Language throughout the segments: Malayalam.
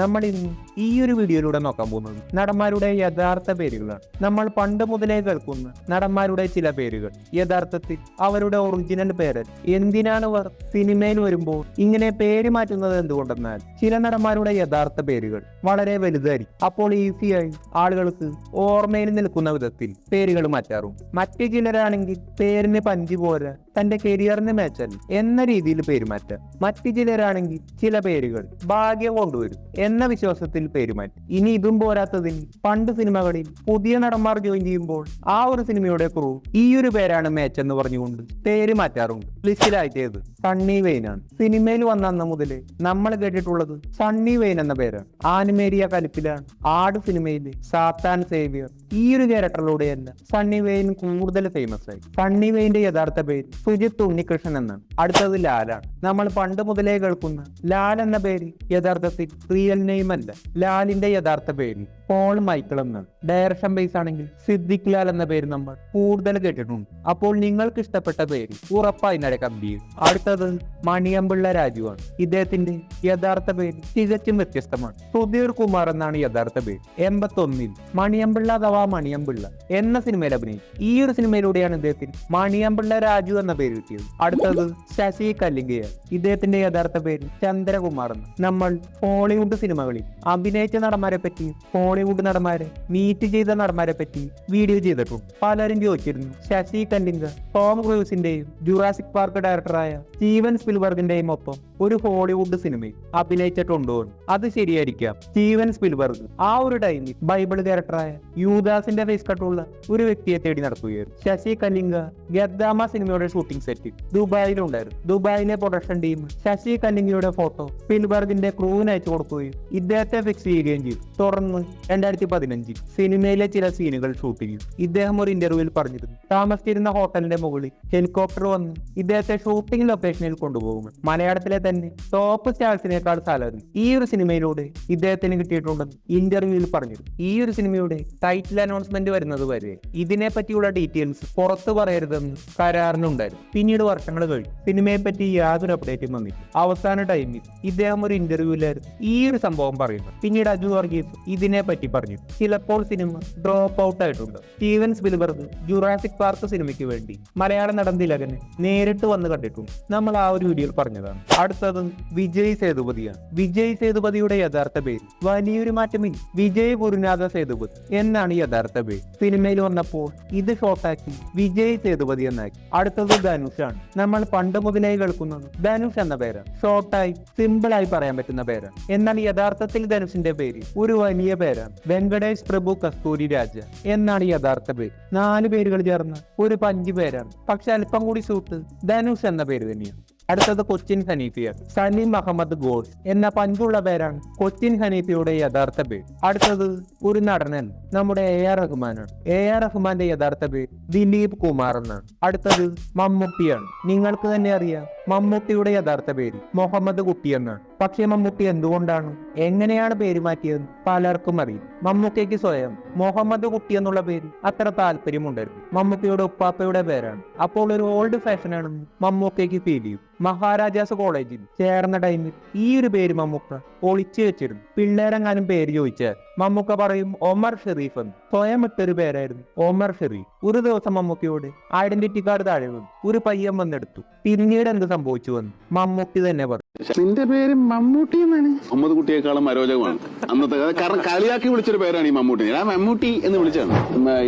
നമ്മൾ ഇന്ന് ഈ ഒരു വീഡിയോയിലൂടെ നോക്കാൻ പോകുന്നത് നടന്മാരുടെ യഥാർത്ഥ പേരുകളാണ്. നമ്മൾ പണ്ട് മുതലേ കേൾക്കുന്ന നടന്മാരുടെ ചില പേരുകൾ യഥാർത്ഥത്തിൽ അവരുടെ ഒറിജിനൽ പേര് എന്തിനാണ് അവർ സിനിമയിൽ വരുമ്പോൾ ഇങ്ങനെ പേര് മാറ്റുന്നത് എന്തുകൊണ്ടെന്നാൽ ചില നടന്മാരുടെ യഥാർത്ഥ പേരുകൾ വളരെ വലുതായിരിക്കും. അപ്പോൾ ഈസിയായി ആളുകൾക്ക് ഓർമ്മയിൽ നിൽക്കുന്ന വിധത്തിൽ പേരുകൾ മാറ്റാറും. മറ്റു ചിലരാണെങ്കിൽ പേരിന് പഞ്ച് പോലെ തന്റെ കരിയറിന് മാച്ചാൽ എന്ന രീതിയിൽ പേര് മാറ്റാം. മറ്റു ചിലരാണെങ്കിൽ ചില പേരുകൾ ഭാഗ്യം കൊണ്ടുവരും എന്ന വിശ്വാസത്തിൽ പേരുമാറ്റി. ഇനി ഇതും പോരാത്തതിന് പണ്ട് സിനിമകളിൽ പുതിയ നടന്മാർ ജോയിൻ ചെയ്യുമ്പോൾ ആ ഒരു സിനിമയുടെ ക്രൂ ഈ ഒരു പേരാണ് മാച്ച് എന്ന് പറഞ്ഞുകൊണ്ട് പേര് മാറ്റാറുണ്ട്. ലിസ്റ്റിലായിട്ടേത് സണ്ണി വെയിനാണ്. സിനിമയിൽ വന്ന അന്ന് മുതലേ നമ്മൾ കേട്ടിട്ടുള്ളത് സണ്ണി വെയിൻ എന്ന പേരാണ്. ആനിമേരിയ കലിപ്പിലാണ് ആട് സിനിമയിലെ സാത്താൻ സേവിയർ ഈ ഒരു ക്യാരക്ടറിലൂടെയല്ല സണ്ണി വെയിൻ കൂടുതൽ ഫേമസ് ആയി. സണ്ണി വെയിന്റെ യഥാർത്ഥ പേര് സുജിത് ഉണ്ണികൃഷ്ണൻ എന്നാണ്. അടുത്തത് ലാലാണ്. നമ്മൾ പണ്ട് മുതലേ കേൾക്കുന്ന ലാൽ എന്ന പേര് യഥാർത്ഥത്തിൽ റിയൽ നെയിം അല്ല. ലാലിന്റെ യഥാർത്ഥ പേര് പോൾ മൈക്കിൾ എന്നാണ്. ഡയറക്ഷൻ ബേസ് ആണെങ്കിൽ സിദ്ദിഖ് ലാൽ എന്ന പേര് നമ്മൾ കൂടുതൽ കേട്ടിട്ടുണ്ട്. അപ്പോൾ നിങ്ങൾക്ക് ഇഷ്ടപ്പെട്ട പേര് ഉറപ്പായി കമ്പി. അടുത്തത് മണിയമ്പിള്ള രാജുവാണ്. ഇദ്ദേഹത്തിന്റെ യഥാർത്ഥ പേര് തികച്ചും വ്യത്യസ്തമാണ്. സുധീർ കുമാർ എന്നാണ് യഥാർത്ഥ പേര്. 81-ൽ മണിയമ്പിള്ള അഥവാ മണിയമ്പിള്ള എന്ന സിനിമയിൽ അഭിനയിച്ചു. ഈ ഒരു സിനിമയിലൂടെയാണ് ഇദ്ദേഹത്തിന് മണിയമ്പിള്ള രാജു എന്ന പേര് കിട്ടിയത്. അടുത്തത് ശശി കല്ലിങ്കയാണ്. ഇദ്ദേഹത്തിന്റെ യഥാർത്ഥ പേര് ചന്ദ്രകുമാർ എന്ന്. നമ്മൾ ഹോളിവുഡ് സിനിമകളിൽ അഭിനയിച്ച നടന്മാരെ പറ്റി ഹോളിവുഡ് നടന്മാരെ മീറ്റ് ചെയ്ത നടന്മാരെ പറ്റി വീഡിയോ ചെയ്തിട്ടുണ്ട്. പലരും ചോദിച്ചിരുന്നു ശശി കല്ലിങ്ക ടോം ക്രൂസിന്റെയും ജുറാസിക് പാർക്ക് ഡയറക്ടറായ സ്റ്റീവൻ സ്പിൽബർഗിന്റെയും ഒപ്പം ഒരു ഹോളിവുഡ് സിനിമയിൽ അഭിനയിച്ചിട്ടുണ്ടോ? അത് ശരിയായിരിക്കാം. സ്റ്റീവൻ സ്പിൽബർഗ് ആ ഒരു ടൈമിൽ ബൈബിൾ ക്യാരക്ടറായ യൂദാസിന്റെ ഫേസ് കട്ടുള്ള ഒരു വ്യക്തിയെ തേടി നടക്കുകയായിരുന്നു. ശശി കല്ലിങ്ക ഗദ്ദാമ സിനിമയുടെ ഷൂട്ടിംഗ് സെറ്റ് ദുബായിലുണ്ടായിരുന്നു. ദുബായിലെ പ്രൊഡക്ഷൻ ടീം ശശി കല്ലിങ്കയുടെ ഫോട്ടോ സ്പിൽബർഗിന്റെ ക്രൂവിന് അയച്ചു കൊടുക്കുകയും ഇദ്ദേഹത്തെ ഫിക്സ് ചെയ്യുകയും ചെയ്തു. തുടർന്ന് 2015 സിനിമയിലെ ചില സീനുകൾ ഷൂട്ട് ചെയ്തു. ഇദ്ദേഹം ഒരു ഇന്റർവ്യൂവിൽ പറഞ്ഞിരുന്നു താമസിച്ചിരുന്ന ഹോട്ടലിന്റെ മുകളിൽ ഹെലികോപ്റ്റർ വന്ന് ഇദ്ദേഹത്തെ ഷൂട്ടിംഗ് ലൊക്കേഷനിൽ കൊണ്ടുപോകും. മലയാളത്തിലെ തന്നെ ടോപ്പ് സ്റ്റാർസിനേക്കാൾ സാലറി ഈ ഒരു സിനിമയിലൂടെ ഇദ്ദേഹത്തിന് കിട്ടിയിട്ടുണ്ടെന്ന് ഇന്റർവ്യൂവിൽ പറഞ്ഞിരുന്നു. ഈ ഒരു സിനിമയുടെ ടൈറ്റിൽ അനൗൺസ്മെന്റ് വരുന്നത് വരെ ഇതിനെ പറ്റിയുള്ള ഡീറ്റെയിൽസ് പുറത്തു പറയരുതെന്ന് കരാറിനുണ്ടായിരുന്നു. പിന്നീട് വർഷങ്ങൾ കഴിഞ്ഞു സിനിമയെ പറ്റി യാതൊരു അപ്ഡേറ്റും വന്നില്ല. അവസാന ടൈമിൽ ഇദ്ദേഹം ഒരു ഇന്റർവ്യൂവിലായിരുന്നു ഈ ഒരു സംഭവം പറയുന്നത്. പിന്നീട് അജു വർഗീസ് ഇതിനെ പറ്റി പറഞ്ഞു. ചിലപ്പോൾ സിനിമ ഡ്രോപ്പ് ഔട്ട് ആയിട്ടുണ്ട്. സ്റ്റീവൻ സ്പിൽബർഗ് ജുറാസിക് പാർക്ക് സിനിമയ്ക്ക് വേണ്ടി മലയാള നടൻ തിലകനെ നേരിട്ട് വന്ന് കണ്ടിട്ടുണ്ട്. നമ്മൾ ആ ഒരു വീഡിയോയിൽ പറഞ്ഞതാണ്. അടുത്തത് വിജയ് സേതുപതിയാണ്. വിജയ് സേതുപതിയുടെ യഥാർത്ഥ പേര് വലിയൊരു മാറ്റമില്ല. വിജയ് ഗുരുനാഥ സേതുപതി എന്നാണ് യഥാർത്ഥ പേര്. സിനിമയിൽ വന്നപ്പോൾ ഇത് ഷോർട്ടാക്കി വിജയ് സേതുപതി എന്നാക്കി. അടുത്തത് ധനുഷാണ്. നമ്മൾ പണ്ട് മുതലേ കേൾക്കുന്നത് ധനുഷ് എന്ന പേരാണ്. ഷോർട്ടായി സിമ്പിൾ ആയി പറയാൻ പറ്റുന്ന പേരാണ്. എന്നാൽ യഥാർത്ഥത്തിൽ ധനുഷിന്റെ പേര് ഒരു വലിയ പേരാണ്. വെങ്കടേഷ് പ്രഭു കസ്തൂരി രാജ എന്നാണ് യഥാർത്ഥ പേര്. 4 പേരുകൾ ചേർന്ന ഒരു 5 പേരാണ്. പക്ഷെ അല്പം കൂടി സൂട്ട് ധനുഷ് എന്ന പേര് തന്നെയാണ്. അടുത്തത് കൊച്ചിൻ ഹനീഫയാണ്. സലീം അഹമ്മദ് ഘോഷ് എന്ന പഞ്ചുള്ള പേരാണ് കൊച്ചിൻ ഹനീഫയുടെ യഥാർത്ഥ പേര്. അടുത്തത് ഒരു നടനാണ്, നമ്മുടെ AR റഹ്മാനാണ്. AR റഹ്മാന്റെ യഥാർത്ഥ പേര് ദിലീപ് കുമാർ എന്നാണ്. അടുത്തത് മമ്മൂട്ടിയാണ്. നിങ്ങൾക്ക് തന്നെ അറിയാം മമ്മൂട്ടിയുടെ യഥാർത്ഥ പേര് മുഹമ്മദ് കുട്ടി എന്നാണ്. പക്ഷേ മമ്മൂട്ടി എന്തുകൊണ്ടാണ് എങ്ങനെയാണ് പേര് മാറ്റിയതെന്ന് പലർക്കും അറിയും. മമ്മൂട്ടിക്ക് സ്വയം മുഹമ്മദ് കുട്ടി എന്നുള്ള പേര് അത്ര താല്പര്യമുണ്ടായിരുന്നു. മമ്മൂട്ടിയുടെ ഉപ്പാപ്പയുടെ പേരാണ്. അപ്പോൾ ഒരു ഓൾഡ് ഫാഷനാണെന്ന് മമ്മൂട്ടിക്ക് ഫീൽ ചെയ്യും. മഹാരാജാസ് കോളേജിൽ ചേർന്ന ടൈമിൽ ഈ ഒരു പേര് മമ്മൂക്ക ഒളിച്ചു വെച്ചിരുന്നു. പിള്ളേരെങ്ങാനും പേര് ചോദിച്ചാൽ മമ്മൂക്ക പറയും ഒമർ ഷെരീഫ് എന്ന്. സ്വയം ഇട്ടൊരു പേരായിരുന്നു ഒമർ ഷെരീഫ്. ഒരു ദിവസം മമ്മൂക്കയോട് ഐഡന്റിറ്റി കാർഡ് താഴെ വന്നു ഒരു പയ്യൻ വന്നെടുത്തു. പിന്നീട് എന്ത് സംഭവിച്ചു വന്നു മമ്മൂട്ടി തന്നെ പറഞ്ഞു. നിന്റെ പേര് മമ്മൂട്ടി എന്നാണ്. മുഹമ്മദ് കുട്ടിയേക്കാളും അരോചകമാണ് അന്നത്തെ. കാരണം കളിയാക്കി വിളിച്ചൊരു പേരാണ് ഈ മമ്മൂട്ടി. ഞാൻ മമ്മൂട്ടി എന്ന് വിളിച്ചാണ്.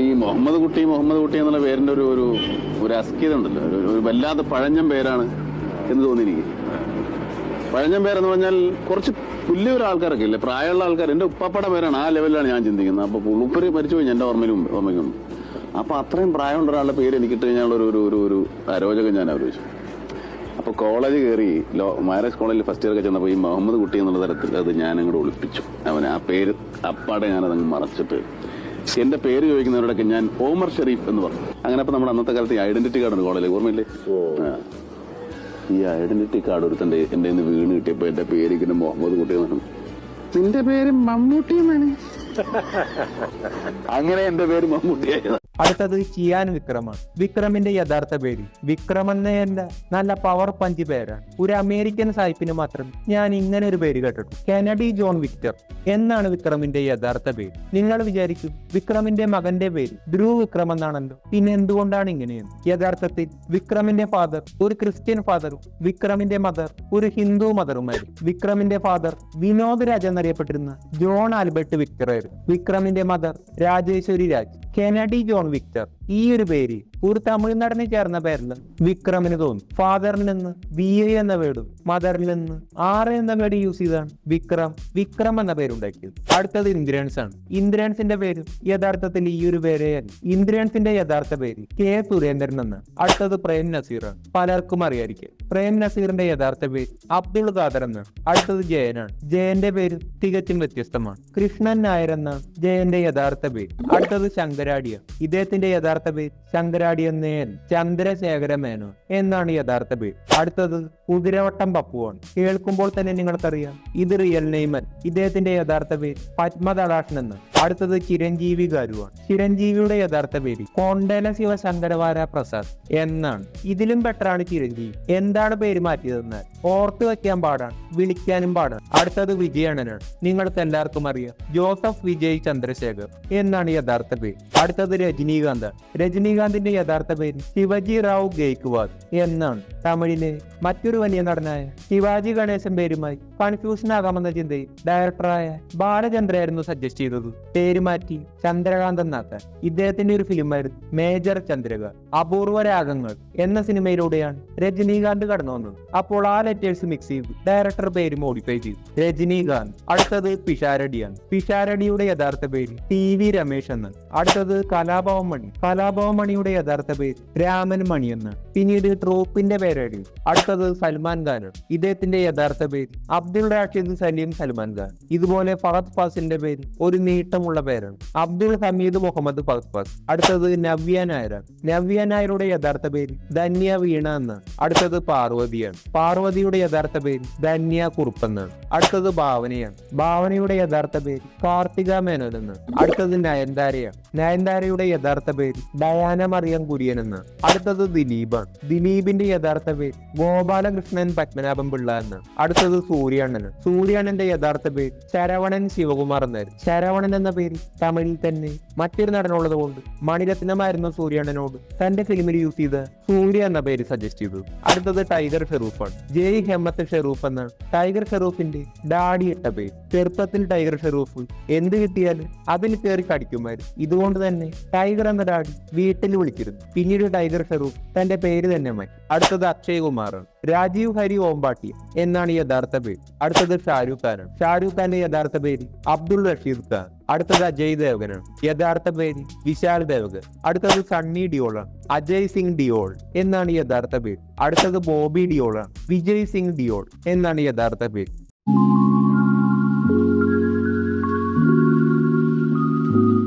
ഈ മുഹമ്മദ് കുട്ടി എന്നുള്ള പേരിന്റെ ഒരു അസ്കിത ഉണ്ടല്ലോ, ഒരു വല്ലാതെ പഴഞ്ഞം പേരാണ് എന്ന് തോന്നി എനിക്ക്. പഴഞ്ഞം പേരെന്ന് പറഞ്ഞാൽ കുറച്ച് വലിയൊരു ആൾക്കാരൊക്കെ ഇല്ലേ, പ്രായമുള്ള ആൾക്കാർ. എന്റെ ഉപ്പാപ്പയുടെ പേരാണ്, ആ ലെവലിലാണ് ഞാൻ ചിന്തിക്കുന്നത്. അപ്പൊ ഉളുപ്പര് മരിച്ചുപോയി എന്റെ ഓർമ്മയ്ക്കുണ്ട്. അപ്പൊ അത്രയും പ്രായമുള്ള ഒരാളുടെ പേര് എനിക്കിട്ട് കഴിഞ്ഞാൽ ഒരു അരോചകം ഞാൻ ആലോചിച്ചു. അപ്പൊ കോളേജ് കയറി മാരേജ് കോളേജിൽ ഫസ്റ്റ് ഇയർ ഒക്കെ ചെന്നപ്പോ ഈ മുഹമ്മദ് കുട്ടി എന്നുള്ള തരത്തിൽ അത് ഞാൻ അങ്ങോട്ട് ഒളിപ്പിച്ചു. അവന് ആ പേര് അപ്പാടെ ഞാനതങ്ങ് മറച്ചിട്ട് എന്റെ പേര് ചോദിക്കുന്നവരോടൊക്കെ ഞാൻ ഓമർ ഷെരീഫ് എന്ന് പറഞ്ഞു. അങ്ങനെ അപ്പൊ നമ്മുടെ അന്നത്തെ കാലത്ത് ഐഡന്റിറ്റി കാർഡ് ഉണ്ട് കോളേജിൽ, ഓർമ്മയില്ലേ? ഈ ഐഡന്റിറ്റി കാർഡ് ഒരുത്തന്റെ എന്റെ വീണ് കിട്ടിയപ്പോ എന്റെ പേര് ഇങ്ങനെ മുഹമ്മദ് കുട്ടി എന്നാണ്. നിന്റെ പേര് മമ്മൂട്ടി എന്നാണ്. അങ്ങനെ എന്റെ പേര് മമ്മൂട്ടിയായത്. അടുത്തത് ചിയാൻ വിക്രമാണ്. വിക്രമിന്റെ യഥാർത്ഥ പേര് വിക്രം എന്നല്ല, നല്ല പവർ പഞ്ച് പേരാണ്. ഒരു അമേരിക്കൻ സായിപ്പിന് മാത്രം ഞാൻ ഇങ്ങനെ ഒരു പേര് കേട്ടിട്ടു. കെനഡി ജോൺ വിക്ടർ എന്നാണ് വിക്രമിന്റെ യഥാർത്ഥ പേര്. നിങ്ങൾ വിചാരിക്കും വിക്രമിന്റെ മകന്റെ പേര് ധ്രുവ് വിക്രം എന്നാണല്ലോ, പിന്നെ എന്തുകൊണ്ടാണ് ഇങ്ങനെയെന്ന്. യഥാർത്ഥത്തിൽ വിക്രമിന്റെ ഫാദർ ഒരു ക്രിസ്ത്യൻ ഫാദറും വിക്രമിന്റെ മദർ ഒരു ഹിന്ദു മദറുമായിരുന്നു. വിക്രമിന്റെ ഫാദർ വിനോദ് രാജ് എന്നറിയപ്പെട്ടിരുന്ന ജോൺ ആൽബർട്ട് വിക്ടർ ആയിരുന്നു. വിക്രമിന്റെ mother Rajeshwari Raj. Kennedy John Victor ഈ ഒരു പേര് ഒരു തമിഴ്നാടിന് ചേർന്ന പേരിൽ വിക്രമിന് തോന്നി. ഫാദറിൽ നിന്ന് VI എന്ന വേർഡും മദറിൽ നിന്ന് R എന്ന വേർഡ് യൂസ് ചെയ്താണ് വിക്രം എന്ന പേരുണ്ടാക്കിയത്. അടുത്തത് ഇന്ദ്രൻസ് ആണ്. ഇന്ദ്രൻസിന്റെ പേര് യഥാർത്ഥത്തിൽ ഈ ഒരു പേരെയാണ്. ഇന്ദ്രൻസിന്റെ യഥാർത്ഥ പേര് K സുരേന്ദ്രൻ എന്നാണ്. അടുത്തത് പ്രേം നസീറാണ്. പലർക്കും അറിയായിരിക്കും. പ്രേം നസീറിന്റെ യഥാർത്ഥ പേര് അബ്ദുൾ ഖാദർ എന്നാണ്. അടുത്തത് ജയനാണ്. ജയന്റെ പേര് തികച്ചും വ്യത്യസ്തമാണ്. കൃഷ്ണൻ നായർ എന്നാണ് ജയന്റെ യഥാർത്ഥ പേര്. അടുത്തത് ശങ്കരാടിയാണ്. ഇദ്ദേഹത്തിന്റെ യഥാർത്ഥ പേര് ശങ്കരാടിയൻ ചന്ദ്രശേഖര മേനോൻ എന്നാണ് യഥാർത്ഥ പേര്. അടുത്തത് കുതിരവട്ടം പപ്പുവാണ്. കേൾക്കുമ്പോൾ തന്നെ നിങ്ങൾക്കറിയാം ഇത് റിയൽ നെയ്മൻ. ഇദ്ദേഹത്തിന്റെ യഥാർത്ഥ പേര് പത്മതടാഷൻ എന്ന്. അടുത്തത് ചിരഞ്ജീവി ഗാരുവാണ്. ചിരഞ്ജീവിയുടെ യഥാർത്ഥ പേര് കോണ്ടല ശിവശങ്കരവാര പ്രസാദ് എന്നാണ്. ഇതിലും ബെറ്ററാണ് ചിരഞ്ജീവി. എന്താണ് പേര് മാറ്റിയതെന്നാൽ ഓർത്ത് വെക്കാൻ പാടാണ്, വിളിക്കാനും പാടാണ്. അടുത്തത് വിജയണ്ണനാണ്. നിങ്ങൾക്ക് എല്ലാവർക്കും അറിയാം ജോസഫ് വിജയ് ചന്ദ്രശേഖർ എന്നാണ് യഥാർത്ഥ പേര്. അടുത്തത് രജനീകാന്ത്. രജനീകാന്തിന്റെ യഥാർത്ഥ പേര് ശിവജി റാവു ഗെയ്ക്വാദ് എന്നാണ്. തമിഴിലെ മറ്റൊരു വലിയ നടനായ ശിവാജി ഗണേശൻ പേരുമായി കൺഫ്യൂഷൻ ആകാമെന്ന ചിന്തയിൽ ഡയറക്ടറായ ബാലചന്ദ്രയായിരുന്നു സജസ്റ്റ് ചെയ്തത് പേര് മാറ്റി ചന്ദ്രകാന്ത് എന്നാക്കാൻ. ഇദ്ദേഹത്തിന്റെ ഒരു ഫിലിമായിരുന്നു മേജർ ചന്ദ്രകാന്ത്. അപൂർവ രാഗങ്ങൾ എന്ന സിനിമയിലൂടെയാണ് രജനീകാന്ത് കടന്നു വന്നത്. അപ്പോൾ ആ ലെറ്റേഴ്സ് മിക്സ് ചെയ്തു ഡയറക്ടർ പേര് മോഡിഫൈ ചെയ്തു രജനീകാന്ത്. അടുത്തത് പിഷാരടിയാണ്. പിഷാരടിയുടെ യഥാർത്ഥ പേര് TV രമേശ് എന്നാണ്. അടുത്തത് കലാഭവൻ മണി. കലാഭവൻ മണിയുടെ യഥാർത്ഥ പേര് രാമൻ മണി എന്നാണ്. പിന്നീട് ട്രൂപ്പിന്റെ പേരടി. അടുത്തത് സൽമാൻ ഖാനാണ്. ഇദ്ദേഹത്തിന്റെ യഥാർത്ഥ പേര് അബ്ദുൾ റാഷിദ് സലീം സൽമാൻ ഖാൻ. ഇതുപോലെ ഫഹദ് ഫാസിന്റെ പേര് ഒരു നീട്ടമുള്ള പേരാണ് അബ്ദുൾ ഹമീദ് മുഹമ്മദ് ഫഹദ് ഫാസ്. അടുത്തത് നവ്യ നായരാണ്. നവ്യ നായരുടെ യഥാർത്ഥ പേര് ധന്യ വീണ എന്നാണ്. അടുത്തത് പാർവതിയാണ്. പാർവതിയുടെ യഥാർത്ഥ പേര് ധന്യ കുറുപ്പ് എന്നാണ്. അടുത്തത് ഭാവനയാണ്. ഭാവനയുടെ യഥാർത്ഥ പേര് കാർത്തിക മേനോൻ എന്നാണ്. അടുത്തത് നയൻതാരയാണ്. നയൻതാരയുടെ യഥാർത്ഥ പേര് ഡയാന മറിയം കുര്യൻ എന്നാണ്. അടുത്തത് ദിലീപാണ്. ദിലീപിന്റെ യഥാർത്ഥ പേര് ഗോപാലകൃഷ്ണൻ പത്മനാഭൻ പിള്ള എന്നാണ്. അടുത്തത് സൂര്യണ്ണനാണ്. സൂര്യണ്ണന്റെ യഥാർത്ഥ പേര് ശരവണൻ ശിവകുമാർ എന്നായിരുന്നു. ശരവണൻ എന്ന പേര് തമിഴിൽ തന്നെ മറ്റൊരു നടനുള്ളത് കൊണ്ട് മണിരത്നമായിരുന്നു സൂര്യണ്ണനോട് തന്റെ ഫിലിമിൽ യൂസ് ചെയ്ത സൂര്യ എന്ന പേര് സജസ്റ്റ് ചെയ്തു. അടുത്തത് ടൈഗർ ഷെറൂഫാണ്. ജയ് ഹെമ്മത്ത് ഷെറൂഫ് എന്നാണ് ടൈഗർ ഷെറൂഫിന്റെ ഡാഡി ഇട്ട പേര്. ചെറുപ്പത്തിൽ ടൈഗർ ഷെറൂഫ് എന്ത് കിട്ടിയാലും അതിൽ കയറി കടിക്കുമായിരുന്നു. ഇതുകൊണ്ട് തന്നെ ടൈഗർ എന്ന ഡാഡി വീട്ടിൽ വിളിച്ചിരുന്നു. പിന്നീട് ടൈഗർ ഷെറൂഫ് തന്റെ പേര് തന്നെ മാറ്റി. അടുത്തത് അക്ഷയ് കുമാറാണ്. രാജീവ് ഹരി ഓംബാട്ടി എന്നാണ് യഥാർത്ഥ പേര്. അടുത്തത് ഷാരൂഖ് ഖാനാണ്. ഷാരൂഖ് ഖാന്റെ യഥാർത്ഥ പേര് അബ്ദുൾ റഷീദ് ഖാൻ. അടുത്തത് അജയ് ദേവ്ഗനാണ്. യഥാർത്ഥ പേര് വിശാൽ ദേവ്ഗൻ. അടുത്തത് സണ്ണി ഡിയോളാണ്. അജയ് സിംഗ് ഡിയോൾ എന്നാണ് യഥാർത്ഥ പേര്. അടുത്തത് ബോബി ഡിയോളാണ്. വിജയ് സിംഗ് ഡിയോൾ എന്നാണ് യഥാർത്ഥ പേര്.